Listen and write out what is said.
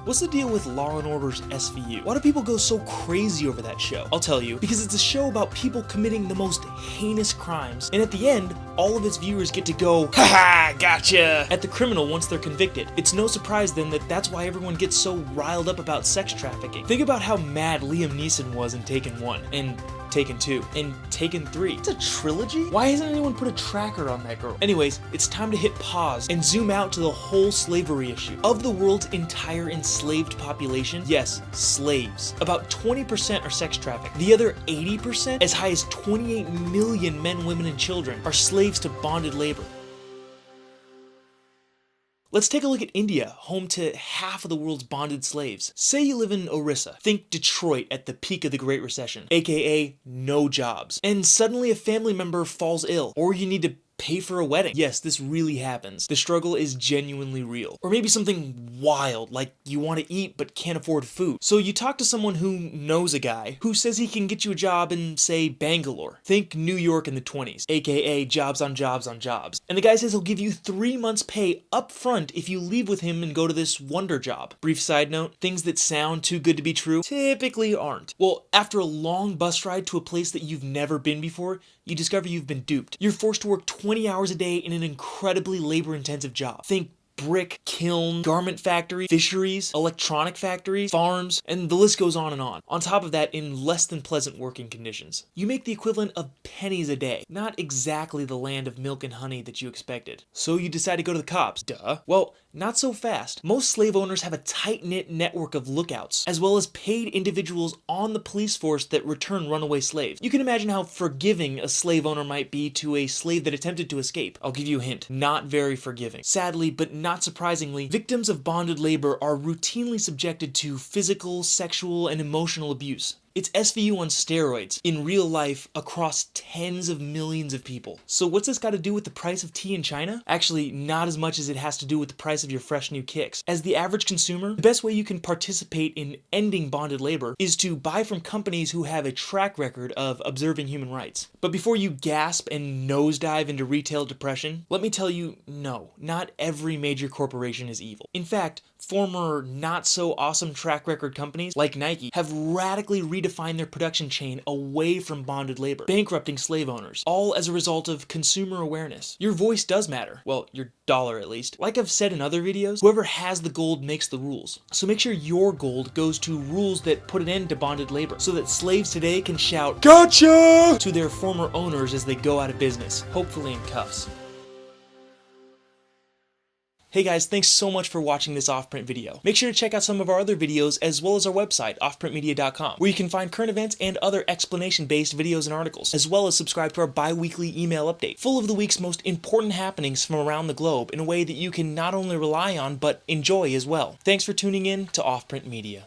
What's the deal with Law & Order's SVU? Why do people go so crazy over that show? I'll tell you, because it's a show about people committing the most heinous crimes, and at the end, all of its viewers get to go, haha, gotcha, at the criminal once they're convicted. It's no surprise then that that's why everyone gets so riled up about sex trafficking. Think about how mad Liam Neeson was in Taken 1, and Taken 2, and Taken 3. It's a trilogy? Why hasn't anyone put a tracker on that girl? Anyways, it's time to hit pause and zoom out to the whole slavery issue. Of the world's entire enslaved population, yes, slaves, about 20% are sex trafficked. The other 80%, as high as 28 million men, women, and children, are slaves to bonded labor. Let's take a look at India, home to half of the world's bonded slaves. Say you live in Orissa. Think Detroit at the peak of the Great Recession, aka no jobs. And suddenly a family member falls ill, or you need to pay for a wedding. Yes, this really happens. The struggle is genuinely real. Or maybe something wild, like you want to eat but can't afford food. So you talk to someone who knows a guy who says he can get you a job in, say, Bangalore. Think New York in the 20s, aka jobs on jobs on jobs. And the guy says he'll give you 3 months pay up front if you leave with him and go to this wonder job. Brief side note, things that sound too good to be true typically aren't. Well, after a long bus ride to a place that you've never been before, you discover you've been duped. You're forced to work 20 hours a day in an incredibly labor-intensive job. Think brick, kiln, garment factory, fisheries, electronic factories, farms, and the list goes on and on. On top of that, in less than pleasant working conditions. You make the equivalent of pennies a day. Not exactly the land of milk and honey that you expected. So you decide to go to the cops. Duh. Well, not so fast. Most slave owners have a tight-knit network of lookouts, as well as paid individuals on the police force that return runaway slaves. You can imagine how forgiving a slave owner might be to a slave that attempted to escape. I'll give you a hint. Not very forgiving. Sadly, but not surprisingly, victims of bonded labor are routinely subjected to physical, sexual, and emotional abuse. It's SVU on steroids, in real life, across tens of millions of people. So what's this got to do with the price of tea in China? Actually, not as much as it has to do with the price of your fresh new kicks. As the average consumer, the best way you can participate in ending bonded labor is to buy from companies who have a track record of observing human rights. But before you gasp and nosedive into retail depression, let me tell you, no, not every major corporation is evil. In fact, former not-so-awesome track record companies like Nike have radically redefined their production chain away from bonded labor, bankrupting slave owners, all as a result of consumer awareness. Your voice does matter. Well, your dollar at least. Like I've said in other videos, whoever has the gold makes the rules. So make sure your gold goes to rules that put an end to bonded labor, so that slaves today can shout, "Gotcha!" to their former owners as they go out of business, hopefully in cuffs. Hey guys, thanks so much for watching this Offprint video. Make sure to check out some of our other videos as well as our website, offprintmedia.com, where you can find current events and other explanation-based videos and articles, as well as subscribe to our bi-weekly email update, full of the week's most important happenings from around the globe in a way that you can not only rely on, but enjoy as well. Thanks for tuning in to Offprint Media.